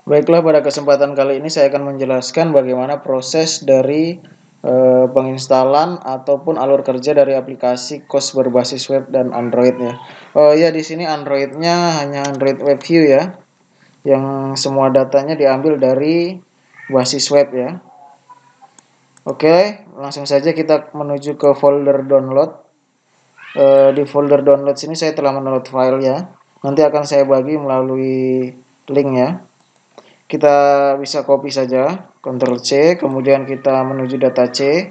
Baiklah, pada kesempatan kali ini saya akan menjelaskan bagaimana proses dari penginstalan ataupun alur kerja dari aplikasi COS berbasis web dan Android ya. Ya, di sini Androidnya hanya Android WebView ya, yang semua datanya diambil dari basis web ya. Oke, langsung saja kita menuju ke folder download. Di folder download sini saya telah mendownload file ya. Nanti akan saya bagi melalui link ya. Kita bisa copy saja, Ctrl C, kemudian kita menuju data C.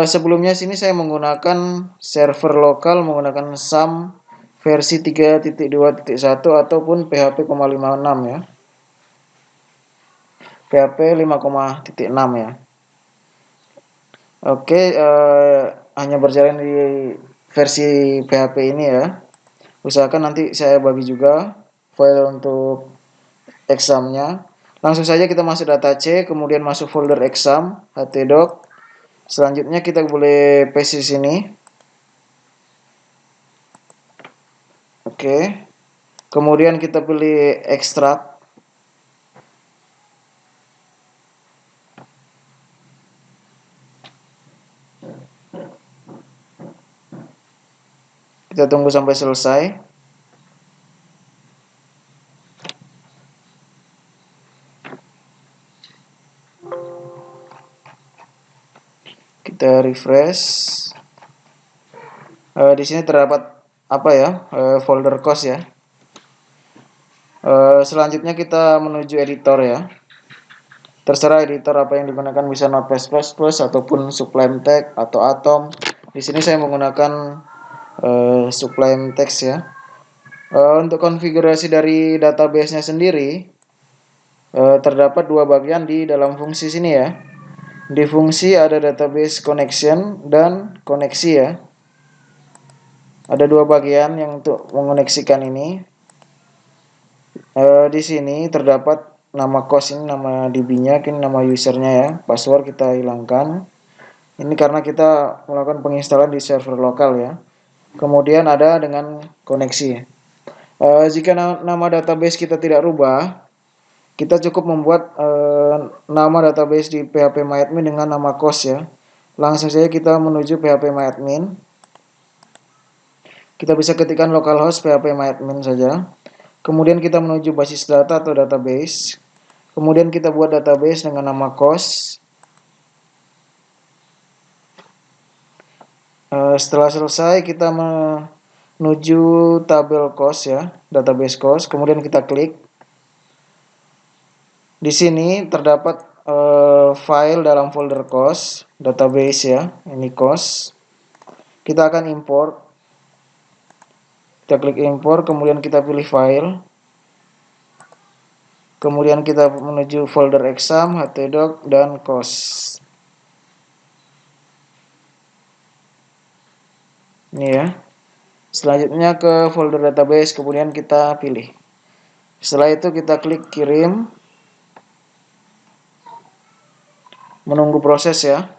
Sebelumnya sini saya menggunakan server lokal menggunakan SAM versi 3.2.1 ataupun PHP 5.6 ya. PHP 5.6 ya. Oke, hanya berjalan di versi PHP ini ya. Usahakan nanti saya bagi juga file untuk examnya. Langsung saja kita masuk data C, kemudian masuk folder exam, htdoc. Selanjutnya kita boleh paste di sini. Oke. Kemudian kita pilih extract. Kita tunggu sampai selesai. Kita refresh. Di sini terdapat apa ya? Folder COS ya. Selanjutnya kita menuju editor ya. Terserah editor apa yang digunakan, bisa Notepad++ ataupun Sublime Text atau Atom. Di sini saya menggunakan Sublime Text ya. Untuk konfigurasi dari database-nya sendiri terdapat dua bagian di dalam fungsi sini ya. Di fungsi ada database connection dan koneksi ya. Ada dua bagian yang untuk mengoneksikan ini. Di sini terdapat nama COS ini, nama DB-nya, ini nama usernya ya. Password kita hilangkan. Ini karena kita melakukan penginstalan di server lokal ya. Kemudian ada dengan koneksi. Jika nama database kita tidak rubah, kita cukup membuat nama database di phpMyAdmin dengan nama COS ya. Langsung saja kita menuju phpMyAdmin. Kita bisa ketikkan localhost phpMyAdmin saja. Kemudian kita menuju basis data atau database. Kemudian kita buat database dengan nama COS. Setelah selesai kita menuju tabel COS ya, database COS. Kemudian kita klik. Di sini terdapat file dalam folder COS, database ya, ini COS. Kita akan import. Kita klik import, kemudian kita pilih file. Kemudian kita menuju folder exam, htdoc, dan COS. Ini ya. Selanjutnya ke folder database, kemudian kita pilih. Setelah itu kita klik kirim. Menunggu proses ya.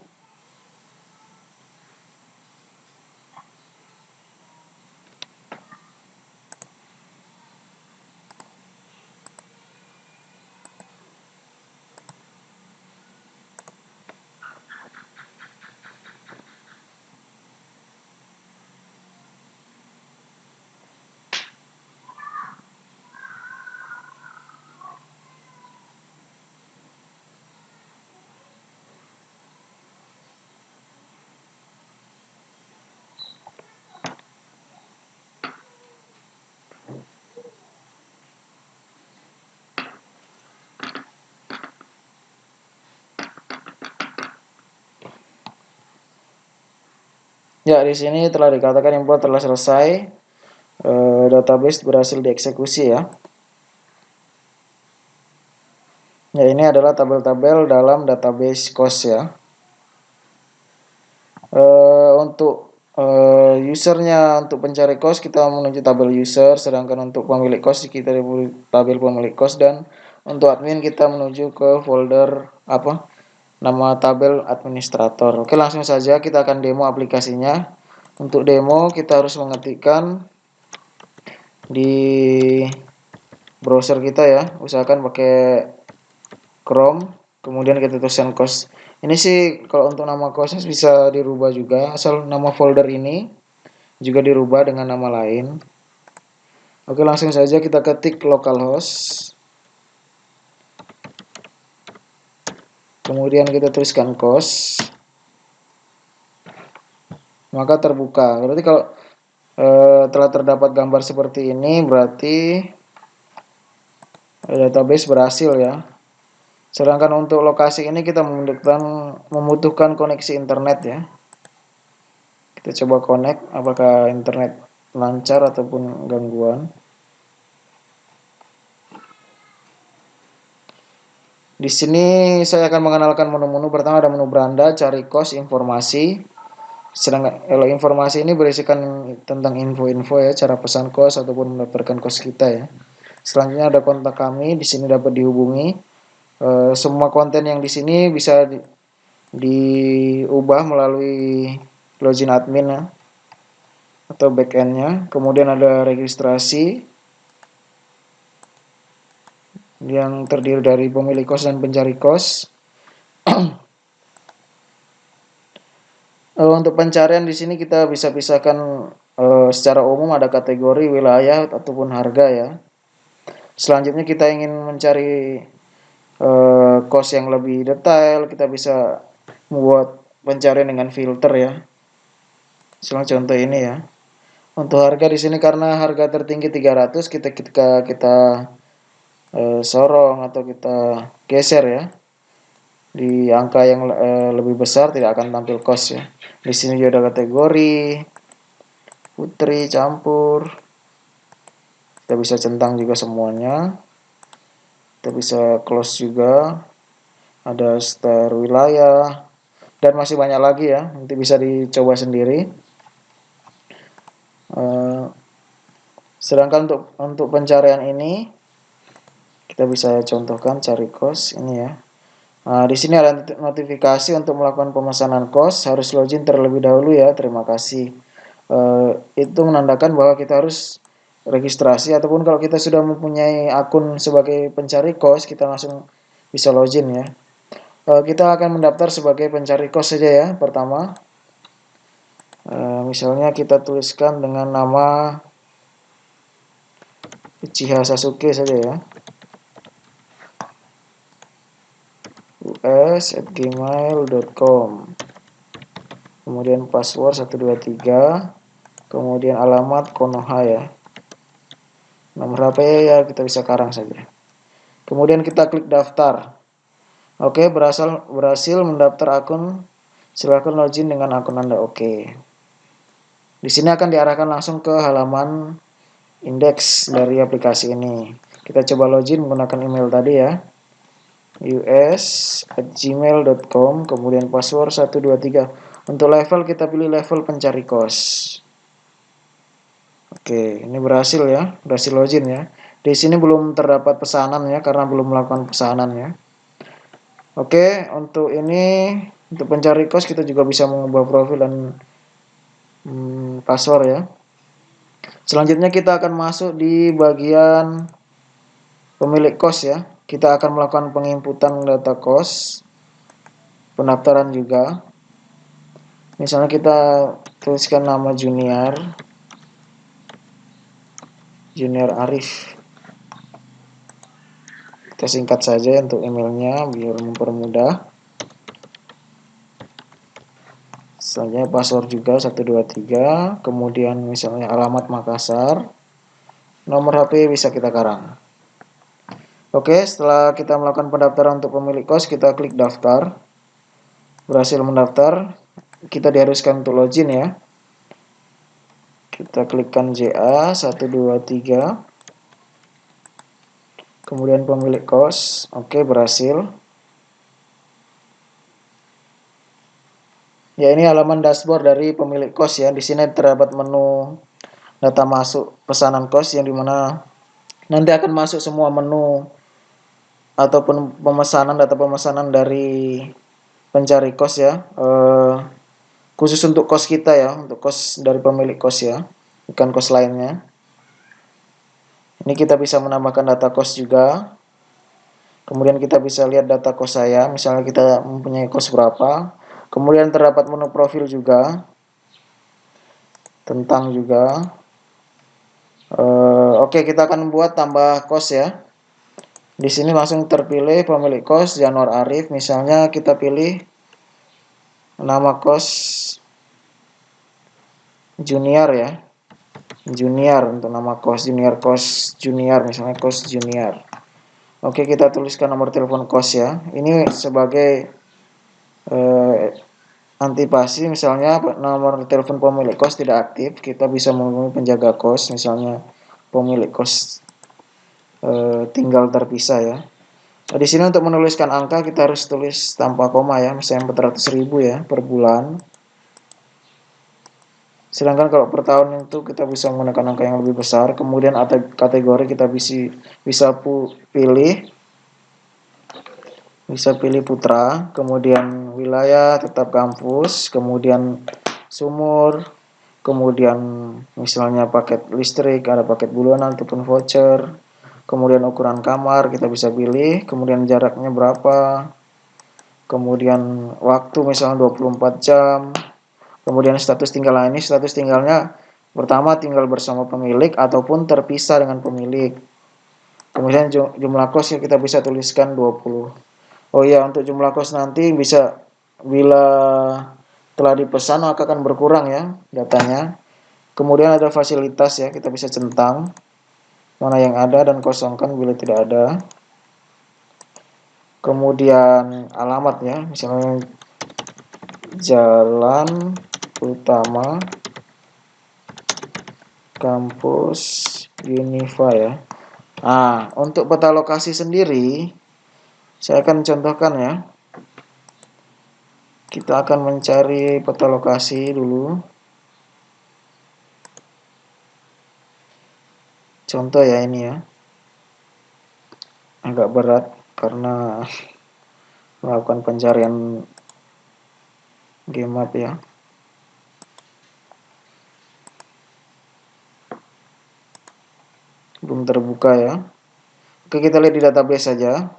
Ya, di sini telah dikatakan import telah selesai. Database berhasil dieksekusi ya. Ya, ini adalah tabel-tabel dalam database COS ya. Untuk usernya, untuk pencari COS kita menuju tabel user, sedangkan untuk pemilik COS kita di tabel pemilik COS, dan untuk admin kita menuju ke folder nama tabel administrator. Oke, langsung saja kita akan demo aplikasinya. Untuk demo kita harus mengetikkan di browser kita ya, usahakan pakai Chrome, kemudian kita tuliskan kos. Ini sih kalau untuk nama kosnya bisa dirubah juga, asal nama folder ini juga dirubah dengan nama lain. Oke, langsung saja kita ketik localhost, kemudian kita tuliskan kos, maka terbuka. Berarti kalau telah terdapat gambar seperti ini, berarti database berhasil ya. Sedangkan untuk lokasi ini kita membutuhkan koneksi internet ya. Kita coba connect, apakah internet lancar ataupun gangguan. Di sini saya akan mengenalkan menu-menu. Pertama ada menu beranda, cari kos, informasi. Sedangkan informasi ini berisikan tentang info-info ya, cara pesan kos ataupun mendaftarkan kos kita ya. Selanjutnya ada kontak kami, di sini dapat dihubungi. Semua konten yang di sini bisa diubah melalui login admin ya, atau backendnya. Kemudian ada registrasi yang terdiri dari pemilik kos dan pencari kos. Untuk pencarian di sini kita bisa pisahkan secara umum ada kategori, wilayah ataupun harga ya. Selanjutnya kita ingin mencari kos yang lebih detail, kita bisa membuat pencarian dengan filter ya. Selang contoh ini ya. Untuk harga di sini karena harga tertinggi 300, ketika kita sorong atau kita geser ya di angka yang lebih besar tidak akan tampil kos ya. Di sini juga ada kategori putri, campur. Kita bisa centang juga semuanya. Kita bisa close juga. Ada star wilayah dan masih banyak lagi ya. Nanti bisa dicoba sendiri. Sedangkan untuk pencarian ini kita bisa contohkan cari kos ini ya. Nah, di sini ada notifikasi untuk melakukan pemesanan kos, harus login terlebih dahulu ya. Terima kasih. Itu menandakan bahwa kita harus registrasi, ataupun kalau kita sudah mempunyai akun sebagai pencari kos, kita langsung bisa login ya. Kita akan mendaftar sebagai pencari kos saja ya. Pertama, misalnya kita tuliskan dengan nama Uchiha Sasuke saja ya. us@gmail.com, kemudian password 123, kemudian alamat Konoha ya, nomor HP ya kita bisa karang saja. Kemudian kita klik daftar. Oke, berhasil mendaftar akun. Silakan login dengan akun Anda. Oke. Di sini akan diarahkan langsung ke halaman indeks dari aplikasi ini. Kita coba login menggunakan email tadi ya. us@gmail.com, kemudian password 123. Untuk level kita pilih level pencari kos. Oke, ini berhasil ya, berhasil login ya. Di sini belum terdapat pesanan ya, karena belum melakukan pesanan ya. Oke, untuk ini, untuk pencari kos kita juga bisa mengubah profil dan password ya. Selanjutnya kita akan masuk di bagian pemilik kos ya. Kita akan melakukan penginputan data kos, pendaftaran juga. Misalnya kita tuliskan nama Junior Arif. Kita singkat saja untuk emailnya biar mempermudah. Selanjutnya password juga 123, kemudian misalnya alamat Makassar, nomor HP bisa kita karang. Oke, setelah kita melakukan pendaftaran untuk pemilik kos, kita klik daftar. Berhasil mendaftar, kita diharuskan untuk login ya. Kita klikkan JA 123, kemudian pemilik kos. Oke, berhasil. Ya, ini halaman dashboard dari pemilik kos ya. Di sini terdapat menu data masuk pesanan kos, yang dimana nanti akan masuk semua menu ataupun data pemesanan dari pencari kos ya, khusus untuk kos kita ya, untuk kos dari pemilik kos ya, bukan kos lainnya. Ini kita bisa menambahkan data cost juga. Kemudian kita bisa lihat data cost saya, misalnya kita mempunyai cost berapa. Kemudian terdapat menu profil juga, tentang juga. Oke, kita akan buat tambah cost ya. Di sini langsung terpilih pemilik cost Januar Arif. Misalnya kita pilih nama cost junior ya. Junior untuk nama cost junior misalnya cost junior. Oke, kita tuliskan nomor telepon cost ya. Ini sebagai antipasi misalnya nomor telepon pemilik kos tidak aktif, kita bisa menghubungi penjaga kos, misalnya pemilik kos tinggal terpisah ya. Nah, di sini untuk menuliskan angka kita harus tulis tanpa koma ya, misalnya 400.000 ya per bulan. Sedangkan kalau per tahun itu kita bisa menggunakan angka yang lebih besar. Kemudian kategori kita bisa pilih putra, kemudian wilayah tetap kampus, kemudian sumur, kemudian misalnya paket listrik, ada paket bulanan ataupun voucher, kemudian ukuran kamar kita bisa pilih, kemudian jaraknya berapa, kemudian waktu misalnya 24 jam, kemudian status tinggal. Ini status tinggalnya pertama tinggal bersama pemilik ataupun terpisah dengan pemilik. Kemudian jumlah kos kita bisa tuliskan 20. Oh iya, untuk jumlah kos nanti bisa bila telah dipesan maka akan berkurang ya datanya. Kemudian ada fasilitas ya, kita bisa centang mana yang ada dan kosongkan bila tidak ada. Kemudian alamat ya, misalnya Jalan Utama Kampus Unifa ya. Nah, untuk peta lokasi sendiri saya akan contohkan ya. Kita akan mencari peta lokasi dulu. Contoh ya ini ya. Agak berat karena melakukan pencarian game map ya. Belum terbuka ya. Oke, kita lihat di database saja.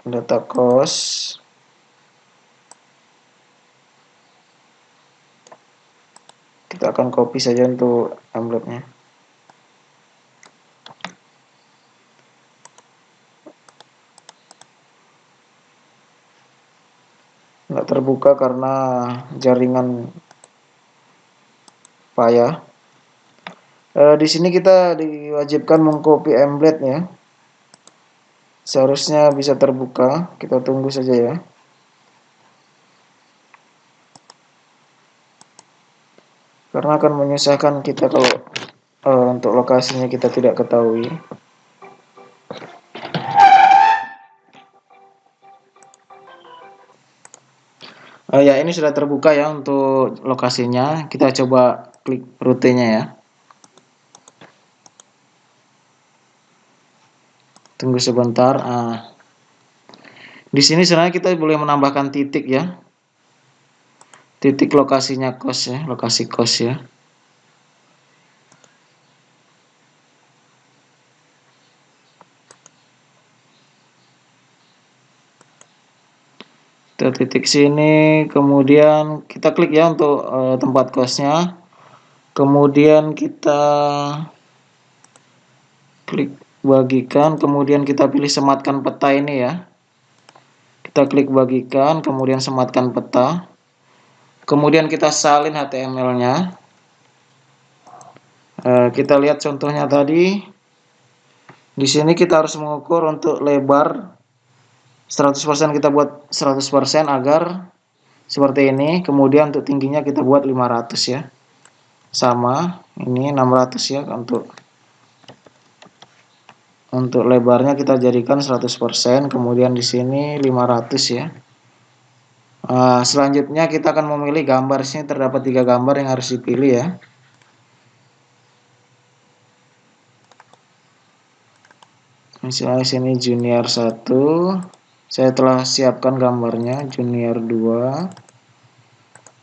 Data cost. Kita akan copy saja untuk template-nya. Nggak terbuka karena jaringan payah. Di sini kita diwajibkan mengcopy template ya. Seharusnya bisa terbuka. Kita tunggu saja ya. Karena akan menyusahkan kita kalau untuk lokasinya kita tidak ketahui. Ya, ini sudah terbuka ya untuk lokasinya. Kita coba klik rutenya ya. Tunggu sebentar. Di sini sebenarnya kita boleh menambahkan titik ya. Titik lokasinya kos ya, lokasi kos ya. Kita titik sini, kemudian kita klik ya untuk tempat kosnya. Kemudian kita klik bagikan, kemudian kita pilih sematkan peta ini ya. Kita klik bagikan, kemudian sematkan peta. Kemudian kita salin HTML-nya. Kita lihat contohnya tadi. Di sini kita harus mengukur untuk lebar 100%, kita buat 100% agar seperti ini. Kemudian untuk tingginya kita buat 500 ya. Sama, ini 600 ya untuk lebarnya kita jadikan 100%, kemudian di sini 500 ya. Selanjutnya kita akan memilih gambar. Sini terdapat 3 gambar yang harus dipilih ya. Misalnya sini junior 1, saya telah siapkan gambarnya, junior 2,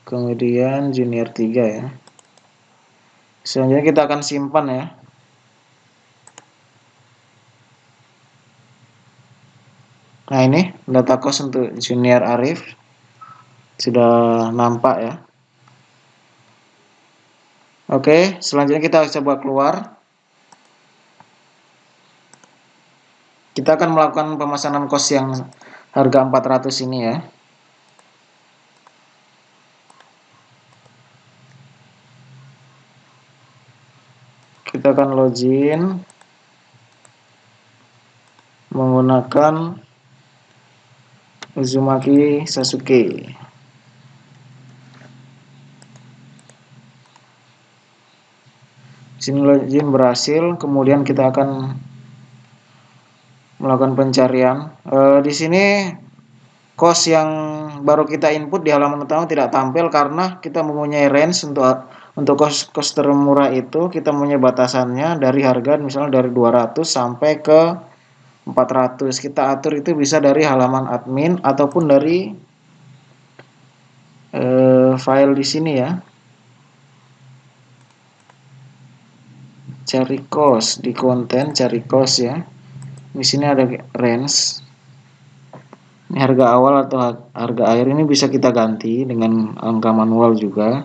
kemudian junior 3 ya. Selanjutnya kita akan simpan ya. Nah, ini data cost untuk Junior Arif sudah nampak ya. Oke, selanjutnya kita coba keluar. Kita akan melakukan pemesanan cost yang harga 400 ini ya. Kita akan login menggunakan Uzumaki Sasuke. Sini login berhasil, kemudian kita akan melakukan pencarian. Di sini cost yang baru kita input di halaman utama tidak tampil karena kita mempunyai range untuk cost termurah itu kita mempunyai batasannya dari harga misalnya dari 200 sampai ke 400. Kita atur itu bisa dari halaman admin ataupun dari file di sini ya. Cari cost di konten, cari cost ya. Di sini ada range. Ini harga awal atau harga akhir ini bisa kita ganti dengan angka manual juga.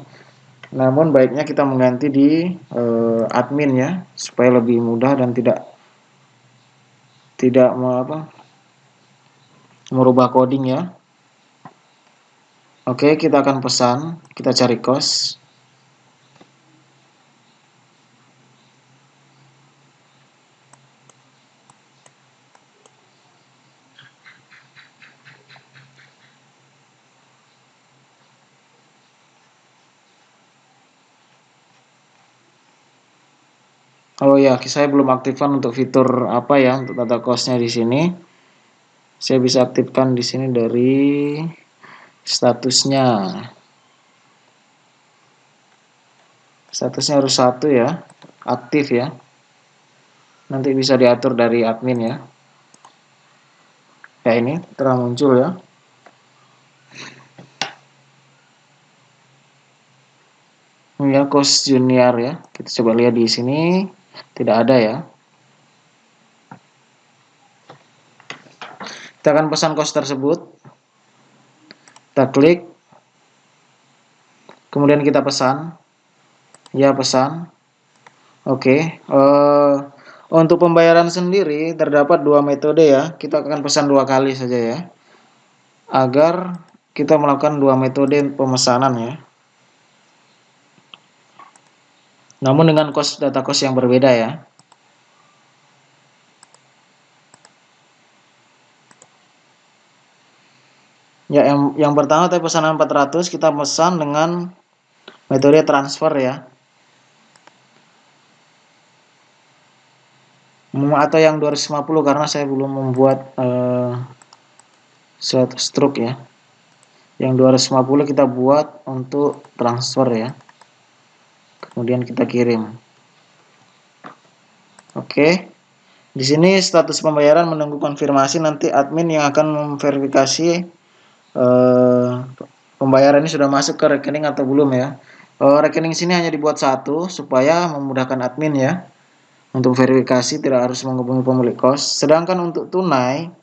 Namun baiknya kita mengganti di admin ya supaya lebih mudah dan tidak merubah coding ya. Oke, kita akan pesan, kita cari cost. Oh ya, saya belum aktifkan untuk fitur apa ya untuk data cost-nya di sini. Saya bisa aktifkan di sini dari statusnya. Statusnya harus 1 ya, aktif ya. Nanti bisa diatur dari admin ya. Ya ini telah muncul ya. Ini ya cost junior ya. Kita coba lihat di sini tidak ada ya. Kita akan pesan cost tersebut. Kita klik. Kemudian kita pesan. Ya, pesan. Oke. Untuk pembayaran sendiri terdapat 2 metode ya. Kita akan pesan 2 kali saja ya. Agar kita melakukan 2 metode pemesanan ya. Namun dengan data cost yang berbeda ya. Ya, yang pertama tadi pesanan 400 kita pesan dengan metode transfer ya. Atau yang 250 karena saya belum membuat suatu stroke ya. Yang 250 kita buat untuk transfer ya. Kemudian kita kirim. Oke. Di sini status pembayaran menunggu konfirmasi, nanti admin yang akan memverifikasi pembayaran ini sudah masuk ke rekening atau belum ya. Rekening sini hanya dibuat 1 supaya memudahkan admin ya. Untuk verifikasi tidak harus menghubungi pemilik kos. Sedangkan untuk tunai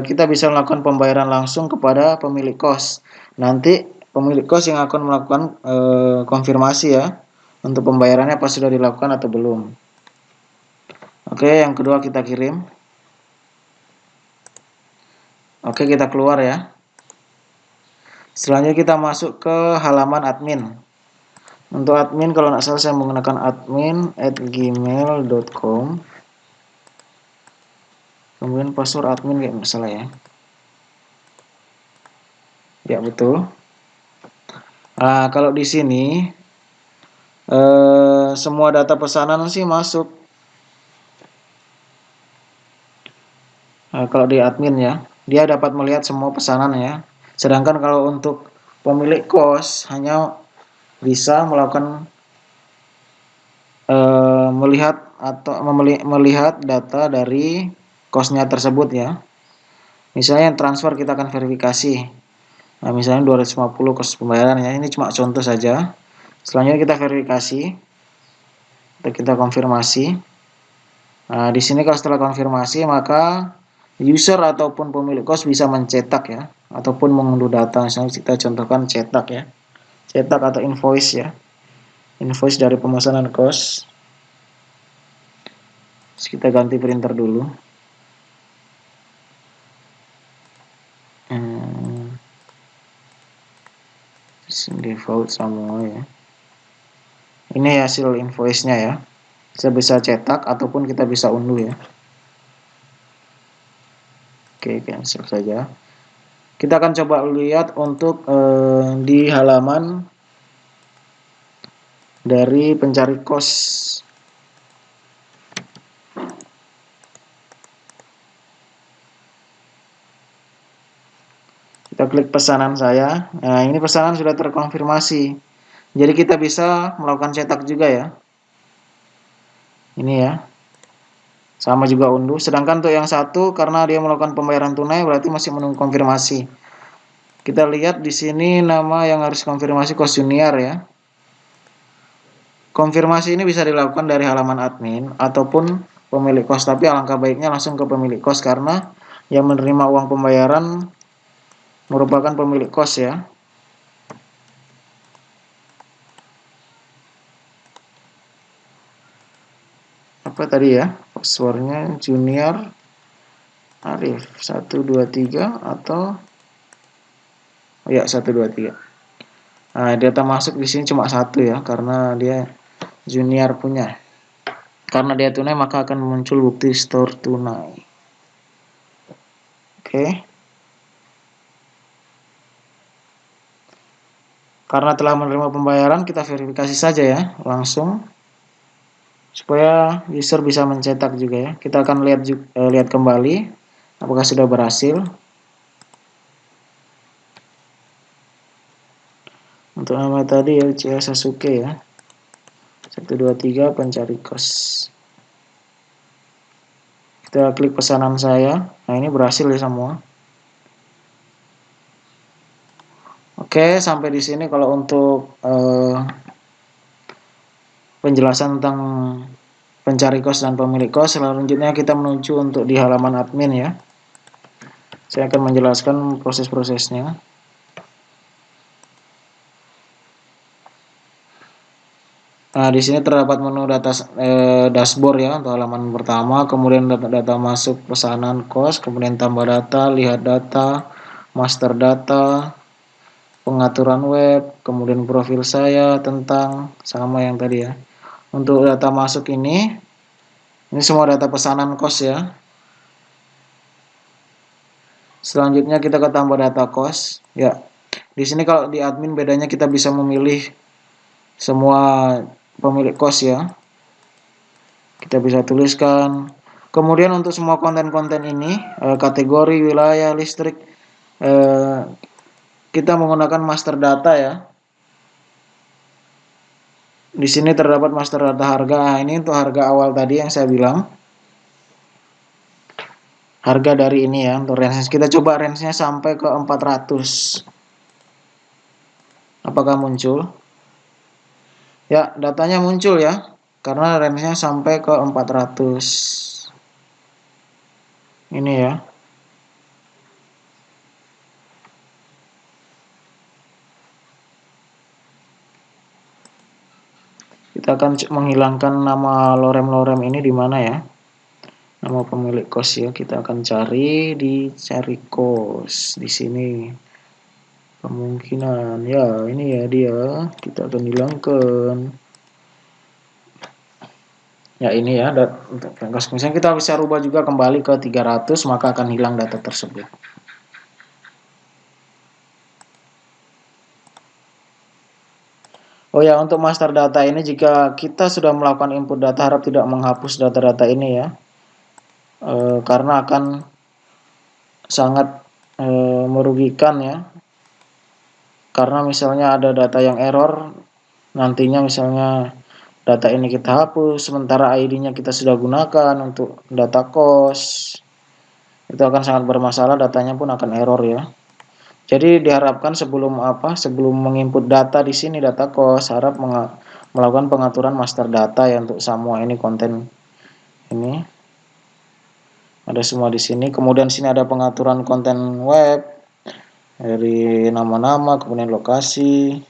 kita bisa melakukan pembayaran langsung kepada pemilik kos. Nanti pemilik kos yang akan melakukan konfirmasi ya untuk pembayarannya apa sudah dilakukan atau belum. Oke, yang kedua kita kirim. Oke, kita keluar ya. Selanjutnya kita masuk ke halaman admin. Untuk admin kalau nggak salah saya menggunakan admin@gmail.com. Kemudian password admin kayak nggak salah ya. Ya betul. Nah, kalau di sini semua data pesanan sih masuk. Nah, kalau di admin ya, dia dapat melihat semua pesanan ya. Sedangkan kalau untuk pemilik kos hanya bisa melakukan melihat data dari kosnya tersebut ya. Misalnya yang transfer kita akan verifikasi. Nah, misalnya 250 kos pembayaran ya. Ini cuma contoh saja. Selanjutnya kita verifikasi. Kita konfirmasi. Nah, di sini kalau setelah konfirmasi maka user ataupun pemilik kos bisa mencetak ya, ataupun mengunduh data. Misalnya kita contohkan cetak ya, cetak atau invoice ya, invoice dari pemesanan kos. Terus kita ganti printer dulu. Default semua ya. Ini hasil invoice-nya ya. Kita bisa cetak ataupun kita bisa unduh ya. Oke, cancel saja. Kita akan coba lihat untuk di halaman dari pencari kos. Kita klik pesanan saya. Nah, ini pesanan sudah terkonfirmasi. Jadi kita bisa melakukan cetak juga ya. Ini ya. Sama juga unduh. Sedangkan untuk yang satu karena dia melakukan pembayaran tunai berarti masih menunggu konfirmasi. Kita lihat di sini nama yang harus konfirmasi kos junior ya. Konfirmasi ini bisa dilakukan dari halaman admin ataupun pemilik kos, tapi alangkah baiknya langsung ke pemilik kos karena yang menerima uang pembayaran merupakan pemilik kos ya. Apa tadi ya? Passwordnya Junior Arif 123 atau ya 123. Nah, data masuk di sini cuma satu ya karena dia junior punya. Karena dia tunai maka akan muncul bukti store tunai. Oke. Karena telah menerima pembayaran, kita verifikasi saja ya, langsung supaya user bisa mencetak juga ya. Kita akan lihat kembali apakah sudah berhasil. Untuk nama tadi ya Uchiha Sasuke ya. 123 pencari kos. Kita klik pesanan saya. Nah, ini berhasil ya semua. Oke, sampai di sini kalau untuk penjelasan tentang pencari kos dan pemilik kos. Selanjutnya kita menuju untuk di halaman admin ya. Saya akan menjelaskan proses-prosesnya. Nah, di sini terdapat menu data dashboard ya untuk halaman pertama, kemudian data masuk pesanan kos, kemudian tambah data, lihat data, master data, pengaturan web, kemudian profil saya tentang sama yang tadi ya. Untuk data masuk ini semua data pesanan kos ya. Selanjutnya kita ke tambah data kos ya. Di sini kalau di admin bedanya kita bisa memilih semua pemilik kos ya. Kita bisa tuliskan. Kemudian untuk semua konten-konten ini kategori, wilayah, listrik kita menggunakan master data ya. Di sini terdapat master data harga. Nah, ini untuk harga awal tadi yang saya bilang. Harga dari ini ya untuk range. Kita coba range-nya sampai ke 400. Apakah muncul? Ya, datanya muncul ya. Karena range-nya sampai ke 400. Ini ya. Kita akan menghilangkan nama lorem-lorem ini di mana ya? Nama pemilik kos ya. Kita akan cari di cari kos di sini. Kemungkinan ya ini ya dia. Kita akan hilangkan. Ya ini ya untuk kos. Misalnya kita bisa rubah juga kembali ke 300 maka akan hilang data tersebut. Oh ya, untuk master data ini jika kita sudah melakukan input data harap tidak menghapus data-data ini ya. Karena akan sangat merugikan ya. Karena misalnya ada data yang error, nantinya misalnya data ini kita hapus, sementara ID-nya kita sudah gunakan untuk data kos. Itu akan sangat bermasalah, datanya pun akan error ya. Jadi diharapkan sebelum menginput data di sini data kos, harap melakukan pengaturan master data ya untuk semua ini konten ini. Ada semua di sini. Kemudian sini ada pengaturan konten web dari nama-nama, kemudian lokasi.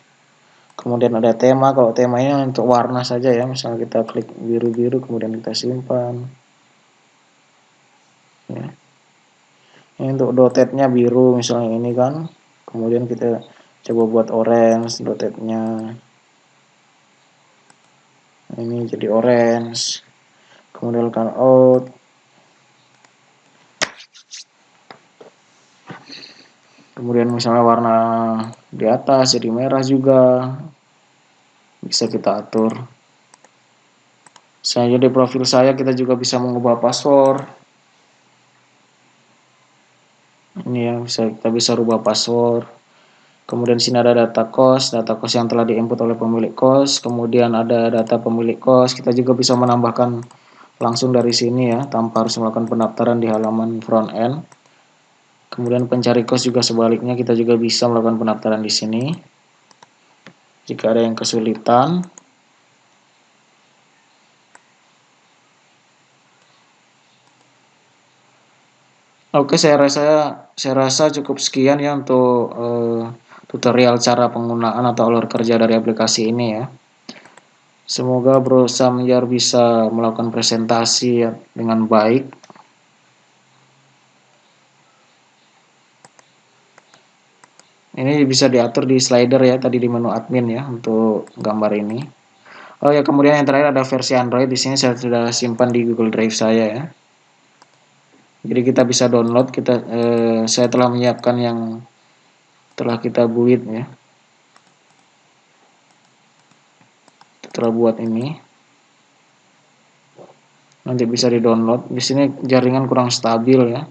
Kemudian ada tema. Kalau temanya untuk warna saja ya. Misalnya kita klik biru-biru, kemudian kita simpan. Ya. Ini untuk dotetnya biru misalnya ini kan. Kemudian kita coba buat orange dotetnya. Ini jadi orange. Kemudian kan out. Kemudian misalnya warna di atas jadi merah juga. Bisa kita atur. Saya di profil saya kita juga bisa mengubah password. Ini ya, kita bisa rubah password. Kemudian sini ada data kos yang telah diinput oleh pemilik kos. Kemudian ada data pemilik kos. Kita juga bisa menambahkan langsung dari sini ya, tanpa harus melakukan pendaftaran di halaman front end. Kemudian pencari kos juga sebaliknya, kita juga bisa melakukan pendaftaran di sini. Jika ada yang kesulitan. Oke, saya rasa cukup sekian ya untuk tutorial cara penggunaan atau alur kerja dari aplikasi ini ya. Semoga Bro Samyar bisa melakukan presentasi dengan baik. Ini bisa diatur di slider ya, tadi di menu admin ya untuk gambar ini. Oh ya, kemudian yang terakhir ada versi Android. Di sini saya sudah simpan di Google Drive saya ya. Jadi kita bisa download. Saya telah menyiapkan yang telah kita build ya. Telah buat ini. Nanti bisa di-download. Di sini jaringan kurang stabil ya.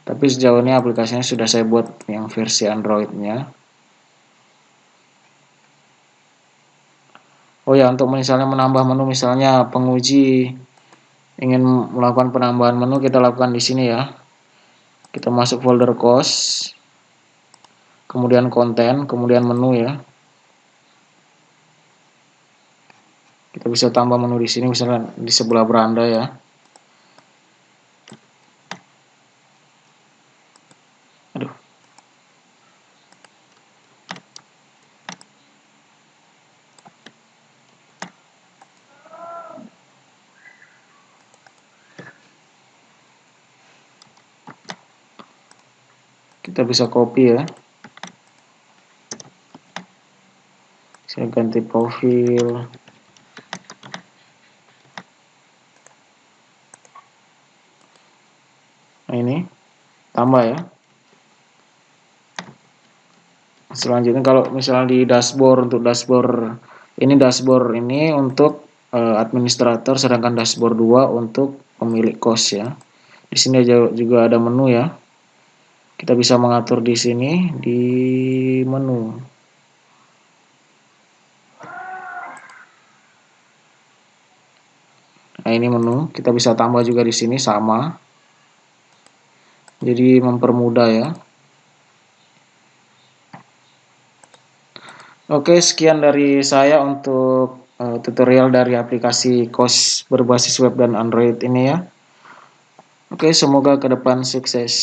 Tapi sejauh ini aplikasinya sudah saya buat yang versi Android-nya. Oh ya, untuk misalnya menambah menu, misalnya penguji ingin melakukan penambahan menu, kita lakukan di sini ya. Kita masuk folder cost, kemudian konten, kemudian menu ya. Kita bisa tambah menu di sini, misalnya di sebelah beranda ya. Aduh. Kita bisa copy ya. Saya ganti profil. Nah ini tambah ya. Selanjutnya kalau misalnya di dashboard, untuk dashboard ini untuk administrator, sedangkan dashboard 2 untuk pemilik kos ya. Di sini juga ada menu ya. Kita bisa mengatur di sini di menu. Nah, ini menu, kita bisa tambah juga di sini sama. Jadi mempermudah ya. Oke, sekian dari saya untuk tutorial dari aplikasi kos berbasis web dan Android ini ya. Oke, semoga ke depan sukses.